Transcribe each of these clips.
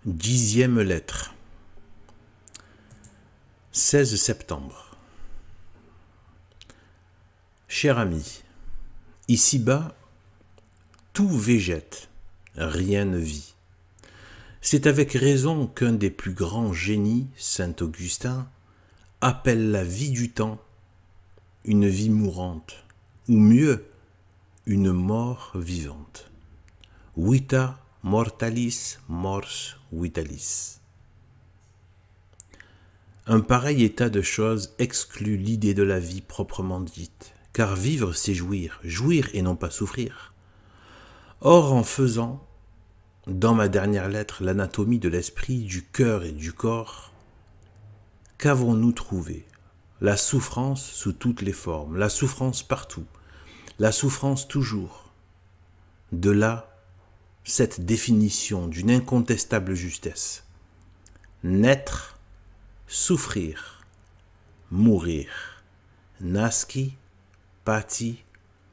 10e lettre. 16 septembre. Cher ami, ici-bas, tout végète, rien ne vit. C'est avec raison qu'un des plus grands génies, saint Augustin, appelle la vie du temps une vie mourante, ou mieux, une mort vivante. Vita mortalis mors vitalis. Un pareil état de choses exclut l'idée de la vie proprement dite, car vivre c'est jouir, jouir et non pas souffrir. Or en faisant, dans ma dernière lettre, l'anatomie de l'esprit, du cœur et du corps, qu'avons-nous trouvé? La souffrance sous toutes les formes, la souffrance partout, la souffrance toujours. De là, cette définition d'une incontestable justesse. Naître, souffrir, mourir. Nasci, pati,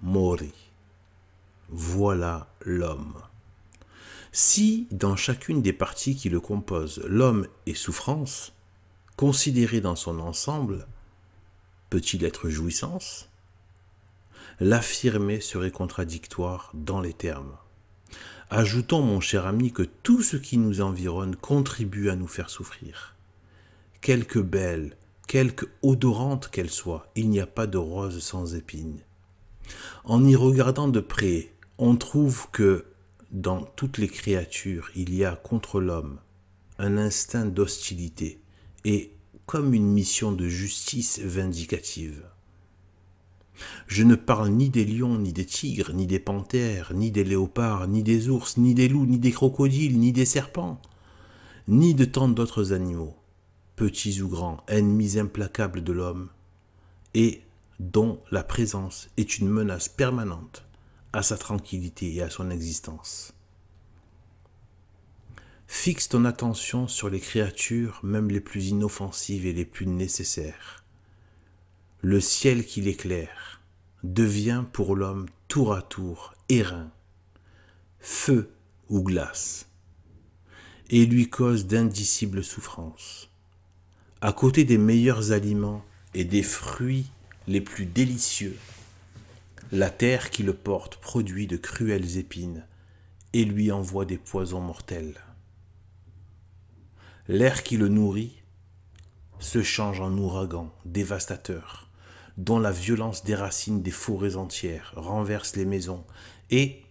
mori. Voilà l'homme. Si, dans chacune des parties qui le composent, l'homme est souffrance, considéré dans son ensemble, peut-il être jouissance? L'affirmer serait contradictoire dans les termes. Ajoutons, mon cher ami, que tout ce qui nous environne contribue à nous faire souffrir. Quelque belle, quelque odorante qu'elle soit, il n'y a pas de rose sans épines. En y regardant de près, on trouve que dans toutes les créatures, il y a contre l'homme un instinct d'hostilité et comme une mission de justice vindicative. Je ne parle ni des lions, ni des tigres, ni des panthères, ni des léopards, ni des ours, ni des loups, ni des crocodiles, ni des serpents, ni de tant d'autres animaux, petits ou grands, ennemis implacables de l'homme, et dont la présence est une menace permanente à sa tranquillité et à son existence. Fixe ton attention sur les créatures, même les plus inoffensives et les plus nécessaires. Le ciel qui l'éclaire devient pour l'homme tour à tour airain, feu ou glace, et lui cause d'indicibles souffrances. À côté des meilleurs aliments et des fruits les plus délicieux, la terre qui le porte produit de cruelles épines et lui envoie des poisons mortels. L'air qui le nourrit se change en ouragan dévastateur, dont la violence déracine des forêts entières, renverse les maisons et,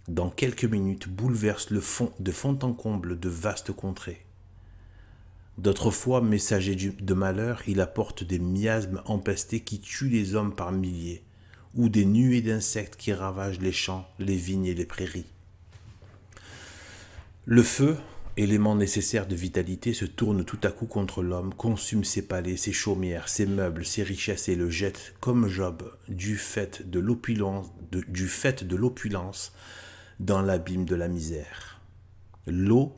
dans quelques minutes, bouleverse de fond en comble de vastes contrées. D'autres fois, messager de malheur, il apporte des miasmes empestés qui tuent les hommes par milliers, ou des nuées d'insectes qui ravagent les champs, les vignes et les prairies. Le feu, élément nécessaire de vitalité, se tourne tout à coup contre l'homme, consume ses palais, ses chaumières, ses meubles, ses richesses et le jette, comme Job, du fait de l'opulence dans l'abîme de la misère. L'eau,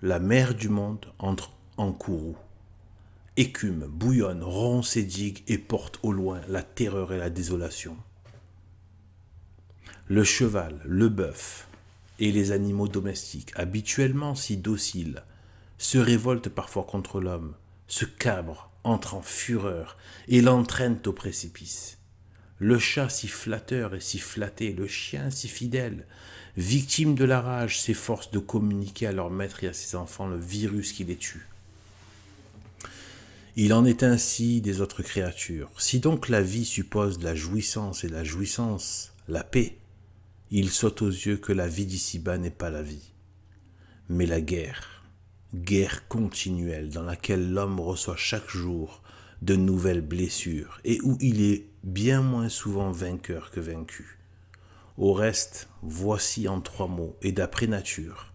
la mer du monde, entre en courroux. Écume, bouillonne, rompt ses digues et porte au loin la terreur et la désolation. Le cheval, le bœuf et les animaux domestiques, habituellement si dociles, se révoltent parfois contre l'homme, se cabrent, entrent en fureur et l'entraînent au précipice. Le chat si flatteur et si flatté, le chien si fidèle, victime de la rage, s'efforcent de communiquer à leur maître et à ses enfants le virus qui les tue. Il en est ainsi des autres créatures. Si donc la vie suppose la jouissance et la jouissance, la paix, il saute aux yeux que la vie d'ici-bas n'est pas la vie, mais la guerre, guerre continuelle dans laquelle l'homme reçoit chaque jour de nouvelles blessures et où il est bien moins souvent vainqueur que vaincu. Au reste, voici en 3 mots et d'après nature,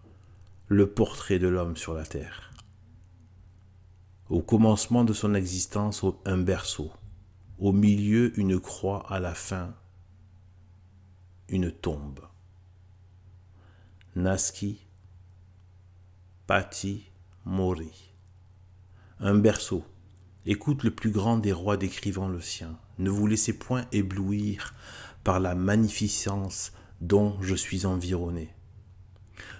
le portrait de l'homme sur la terre. Au commencement de son existence, un berceau, au milieu une croix, à la fin une tombe. Nasci, pati, mori. Un berceau. Écoute le plus grand des rois décrivant le sien. Ne vous laissez point éblouir par la magnificence dont je suis environné.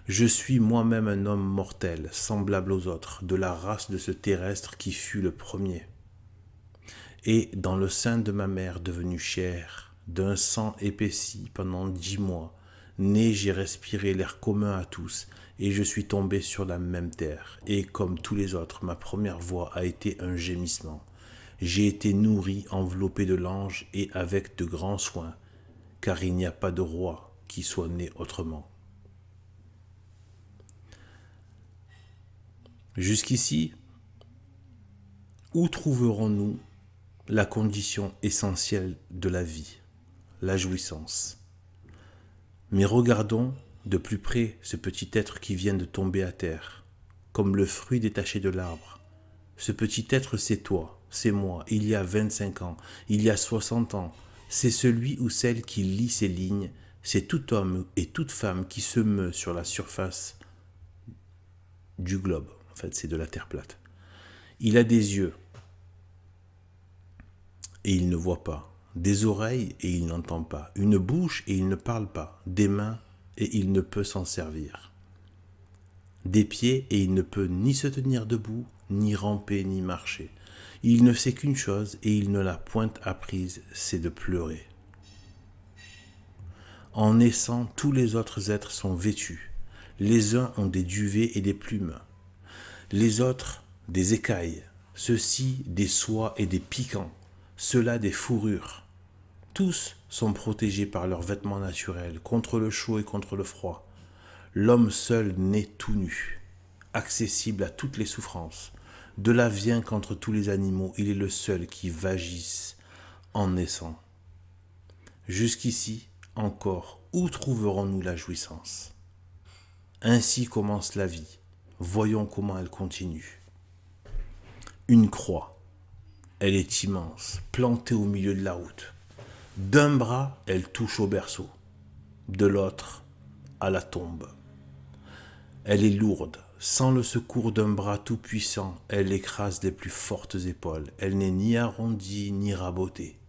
Je suis moi-même un homme mortel, semblable aux autres, de la race de ce terrestre qui fut le premier. Et dans le sein de ma mère devenue chair, d'un sang épaissi pendant 10 mois, né j'ai respiré l'air commun à tous, et je suis tombé sur la même terre, et comme tous les autres, ma première voix a été un gémissement. J'ai été nourri, enveloppé de l'ange, et avec de grands soins, car il n'y a pas de roi qui soit né autrement. Jusqu'ici, où trouverons-nous la condition essentielle de la vie, la jouissance? Mais regardons de plus près ce petit être qui vient de tomber à terre, comme le fruit détaché de l'arbre. Ce petit être, c'est toi, c'est moi, il y a 25 ans, il y a 60 ans. C'est celui ou celle qui lit ces lignes, c'est tout homme et toute femme qui se meut sur la surface du globe. En fait, c'est de la terre plate. Il a des yeux et il ne voit pas, des oreilles et il n'entend pas, une bouche et il ne parle pas, des mains et il ne peut s'en servir, des pieds et il ne peut ni se tenir debout, ni ramper, ni marcher. Il ne sait qu'une chose et il ne l'a point apprise, c'est de pleurer. En naissant, tous les autres êtres sont vêtus. Les uns ont des duvets et des plumes, les autres des écailles, ceux-ci des soies et des piquants, ceux-là des fourrures. Tous sont protégés par leurs vêtements naturels, contre le chaud et contre le froid. L'homme seul naît tout nu, accessible à toutes les souffrances. De là vient qu'entre tous les animaux, il est le seul qui vagisse en naissant. Jusqu'ici, encore, où trouverons-nous la jouissance? Ainsi commence la vie. Voyons comment elle continue. Une croix. Elle est immense, plantée au milieu de la route. D'un bras, elle touche au berceau. De l'autre, à la tombe. Elle est lourde. Sans le secours d'un bras tout-puissant, elle écrase les plus fortes épaules. Elle n'est ni arrondie ni rabotée.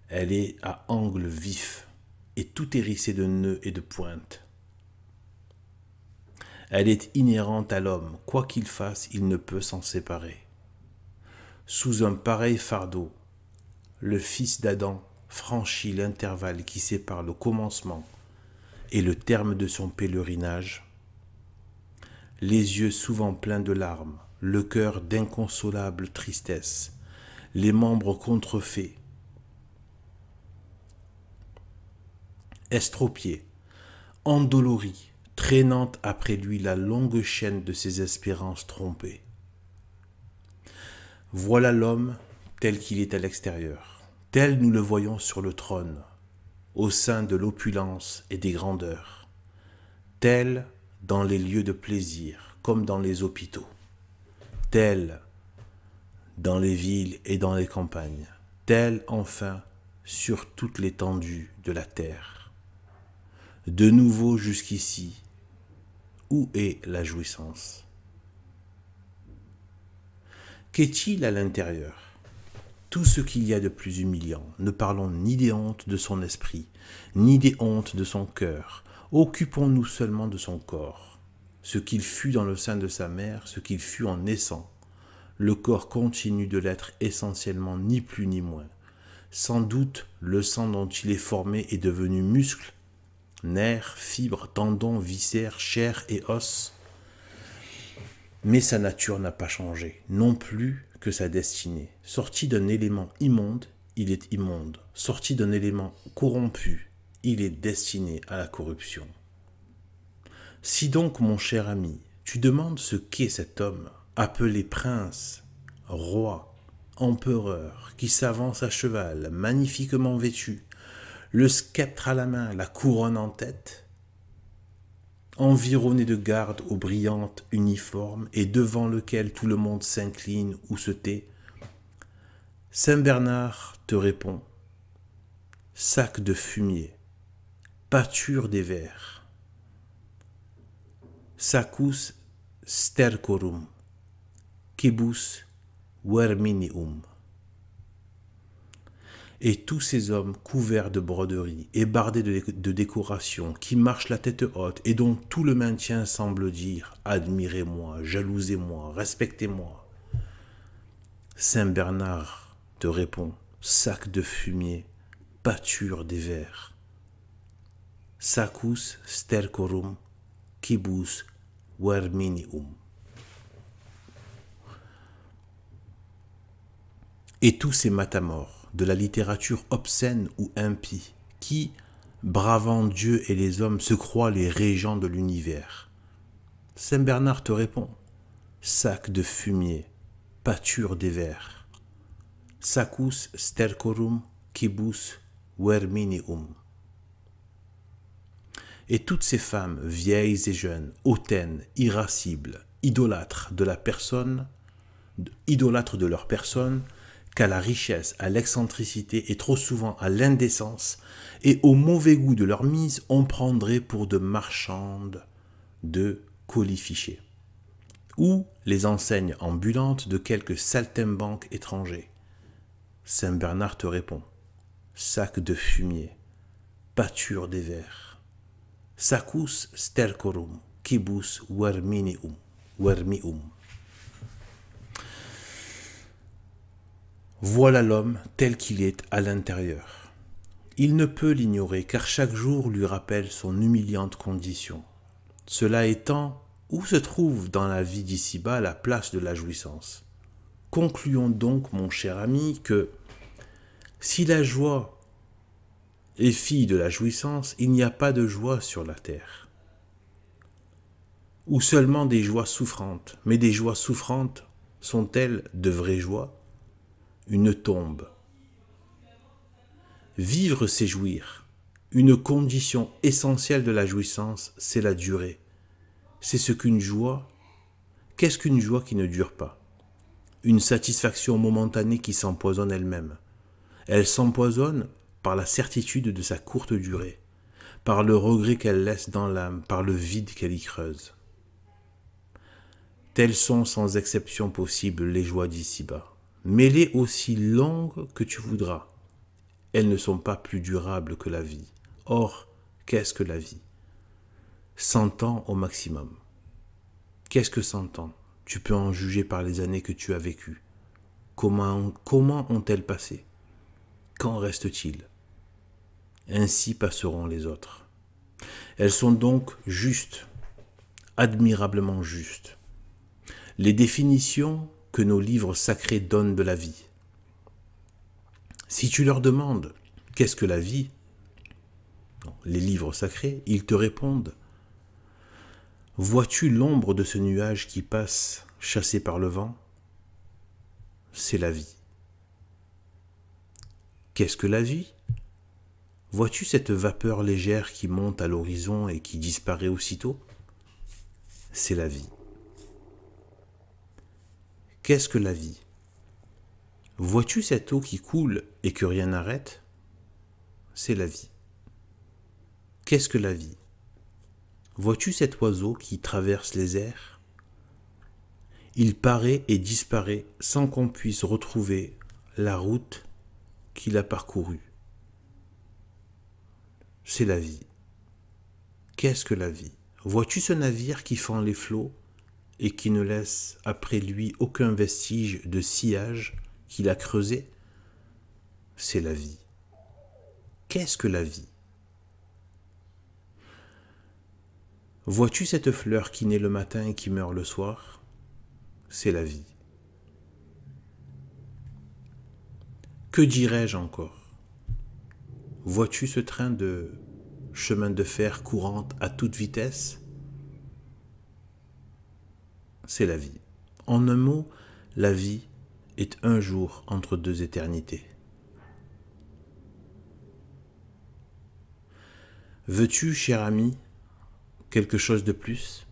Elle est à angle vif et tout hérissé de nœuds et de pointes. Elle est inhérente à l'homme. Quoi qu'il fasse, il ne peut s'en séparer. Sous un pareil fardeau, le fils d'Adam franchit l'intervalle qui sépare le commencement et le terme de son pèlerinage, les yeux souvent pleins de larmes, le cœur d'inconsolable tristesse, les membres contrefaits, estropiés, endoloris, traînant après lui la longue chaîne de ses espérances trompées. Voilà l'homme tel qu'il est à l'extérieur, tel nous le voyons sur le trône, au sein de l'opulence et des grandeurs, tel dans les lieux de plaisir comme dans les hôpitaux, tel dans les villes et dans les campagnes, tel enfin sur toute l'étendue de la terre. De nouveau jusqu'ici, où est la jouissance? Qu'est-il à l'intérieur? Tout ce qu'il y a de plus humiliant. Ne parlons ni des hontes de son esprit, ni des hontes de son cœur. Occupons-nous seulement de son corps. Ce qu'il fut dans le sein de sa mère, ce qu'il fut en naissant. Le corps continue de l'être essentiellement ni plus ni moins. Sans doute, le sang dont il est formé est devenu muscle, nerfs, fibres, tendons, viscères, chair et os. Mais sa nature n'a pas changé, non plus que sa destinée. Sorti d'un élément immonde, il est immonde. Sorti d'un élément corrompu, il est destiné à la corruption. Si donc, mon cher ami, tu demandes ce qu'est cet homme, appelé prince, roi, empereur, qui s'avance à cheval, magnifiquement vêtu, le sceptre à la main, la couronne en tête, environné de gardes aux brillantes uniformes et devant lequel tout le monde s'incline ou se tait, Saint Bernard te répond: sac de fumier, pâture des vers, sacus stercorum, quibus verminium. Et tous ces hommes couverts de broderies et bardés de décorations, qui marchent la tête haute et dont tout le maintien semble dire « Admirez-moi, jalousez-moi, respectez-moi ». Saint Bernard te répond « Sac de fumier, pâture des vers. Sacus stercorum, quibus verminium ». Et tous ces matamores de la littérature obscène ou impie, qui, bravant Dieu et les hommes, se croient les régents de l'univers. Saint Bernard te répond, sac de fumier, pâture des vers. Sacus stercorum quibus verminium. Et toutes ces femmes, vieilles et jeunes, hautaines, irascibles, idolâtres de leur personne, qu'à la richesse, à l'excentricité et trop souvent à l'indécence et au mauvais goût de leur mise, on prendrait pour de marchandes de colifichets ou les enseignes ambulantes de quelques saltimbanques étrangers. Saint Bernard te répond, sac de fumier, pâture des vers. Sacus stercorum, quibus verminium. Voilà l'homme tel qu'il est à l'intérieur. Il ne peut l'ignorer car chaque jour lui rappelle son humiliante condition. Cela étant, où se trouve dans la vie d'ici-bas la place de la jouissance? Concluons donc, mon cher ami, que si la joie est fille de la jouissance, il n'y a pas de joie sur la terre. Ou seulement des joies souffrantes. Mais des joies souffrantes sont-elles de vraies joies? Une tombe. Vivre, c'est jouir. Une condition essentielle de la jouissance, c'est la durée. C'est ce qu'une joie. Qu'est-ce qu'une joie qui ne dure pas? Une satisfaction momentanée qui s'empoisonne elle-même. Elle s'empoisonne par la certitude de sa courte durée, par le regret qu'elle laisse dans l'âme, par le vide qu'elle y creuse. Telles sont sans exception possible les joies d'ici-bas. Mêlées aussi longues que tu voudras, elles ne sont pas plus durables que la vie. Or, qu'est-ce que la vie? 100 ans au maximum. Qu'est-ce que 100 ans? Tu peux en juger par les années que tu as vécues. Comment ont-elles passé? Qu'en reste-t-il? Ainsi passeront les autres. Elles sont donc justes, admirablement justes. Les définitions que nos livres sacrés donnent de la vie. Si tu leur demandes « Qu'est-ce que la vie ?» Les livres sacrés, ils te répondent « Vois-tu l'ombre de ce nuage qui passe chassé par le vent ? C'est la vie. Qu'est-ce que la vie ? Vois-tu cette vapeur légère qui monte à l'horizon et qui disparaît aussitôt ? C'est la vie. Qu'est-ce que la vie? Vois-tu cette eau qui coule et que rien n'arrête? C'est la vie. Qu'est-ce que la vie? Vois-tu cet oiseau qui traverse les airs? Il paraît et disparaît sans qu'on puisse retrouver la route qu'il a parcourue. C'est la vie. Qu'est-ce que la vie? Vois-tu ce navire qui fend les flots et qui ne laisse après lui aucun vestige de sillage qu'il a creusé? C'est la vie. Qu'est-ce que la vie? Vois-tu cette fleur qui naît le matin et qui meurt le soir? C'est la vie. Que dirais-je encore? Vois-tu ce train de chemin de fer courant à toute vitesse? C'est la vie. En un mot, la vie est un jour entre deux éternités. Veux-tu, cher ami, quelque chose de plus?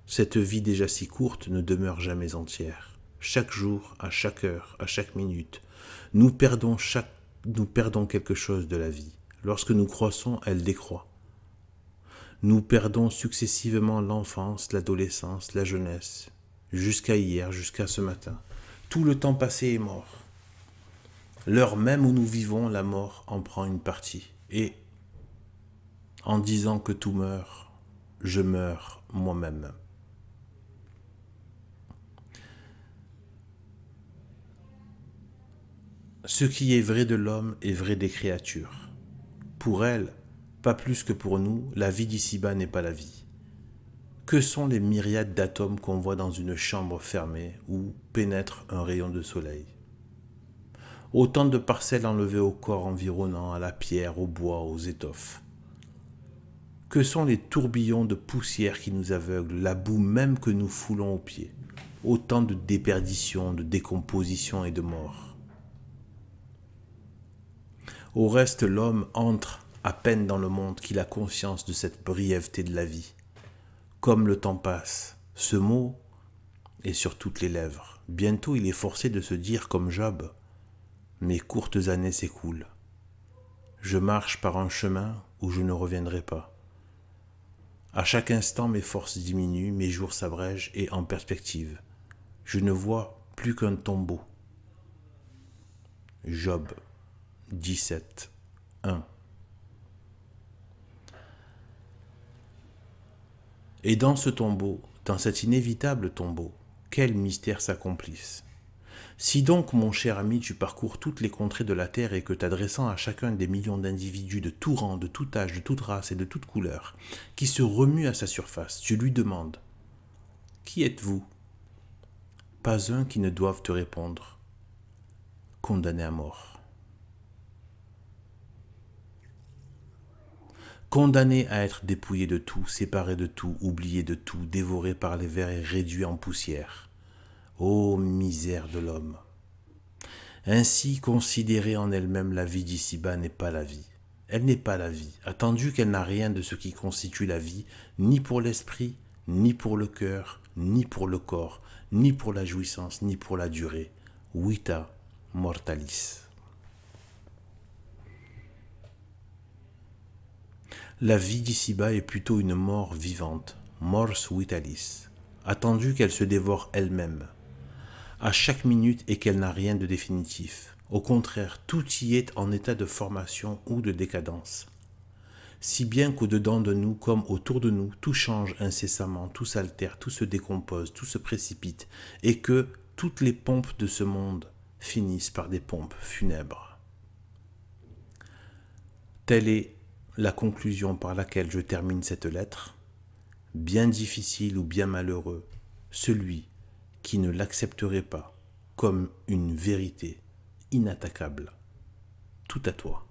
Cette vie déjà si courte ne demeure jamais entière. Chaque jour, à chaque heure, à chaque minute, nous perdons quelque chose de la vie. Lorsque nous croissons, elle décroît. Nous perdons successivement l'enfance, l'adolescence, la jeunesse, jusqu'à hier, jusqu'à ce matin. Tout le temps passé est mort. L'heure même où nous vivons, la mort en prend une partie. Et en disant que tout meurt, je meurs moi-même. Ce qui est vrai de l'homme est vrai des créatures. Pour elles, pas plus que pour nous, la vie d'ici-bas n'est pas la vie. Que sont les myriades d'atomes qu'on voit dans une chambre fermée où pénètre un rayon de soleil? Autant de parcelles enlevées au corps environnant, à la pierre, au bois, aux étoffes. Que sont les tourbillons de poussière qui nous aveuglent, la boue même que nous foulons aux pieds? Autant de déperdition, de décomposition et de mort. Au reste, l'homme entre à peine dans le monde qu'il a conscience de cette brièveté de la vie. Comme le temps passe, ce mot est sur toutes les lèvres. Bientôt il est forcé de se dire comme Job, mes courtes années s'écoulent. Je marche par un chemin où je ne reviendrai pas. À chaque instant mes forces diminuent, mes jours s'abrègent et en perspective, je ne vois plus qu'un tombeau. Job 17, 1. Et dans ce tombeau, dans cet inévitable tombeau, quel mystère s'accomplisse. Si donc, mon cher ami, tu parcours toutes les contrées de la terre et que t'adressant à chacun des millions d'individus de tout rang, de tout âge, de toute race et de toute couleur, qui se remuent à sa surface, tu lui demandes « Qui êtes-vous » Pas un qui ne doive te répondre « Condamné à mort ». Condamné à être dépouillé de tout, séparé de tout, oublié de tout, dévoré par les vers et réduit en poussière. Ô misère de l'homme! Ainsi considérée en elle-même, la vie d'ici-bas n'est pas la vie. Elle n'est pas la vie, attendu qu'elle n'a rien de ce qui constitue la vie, ni pour l'esprit, ni pour le cœur, ni pour le corps, ni pour la jouissance, ni pour la durée. Vita mortalis. La vie d'ici-bas est plutôt une mort vivante, mors vitalis, attendu qu'elle se dévore elle-même, à chaque minute et qu'elle n'a rien de définitif. Au contraire, tout y est en état de formation ou de décadence. Si bien qu'au-dedans de nous, comme autour de nous, tout change incessamment, tout s'altère, tout se décompose, tout se précipite, et que toutes les pompes de ce monde finissent par des pompes funèbres. Telle est la conclusion par laquelle je termine cette lettre. Bien difficile ou bien malheureux, celui qui ne l'accepterait pas comme une vérité inattaquable. Tout à toi.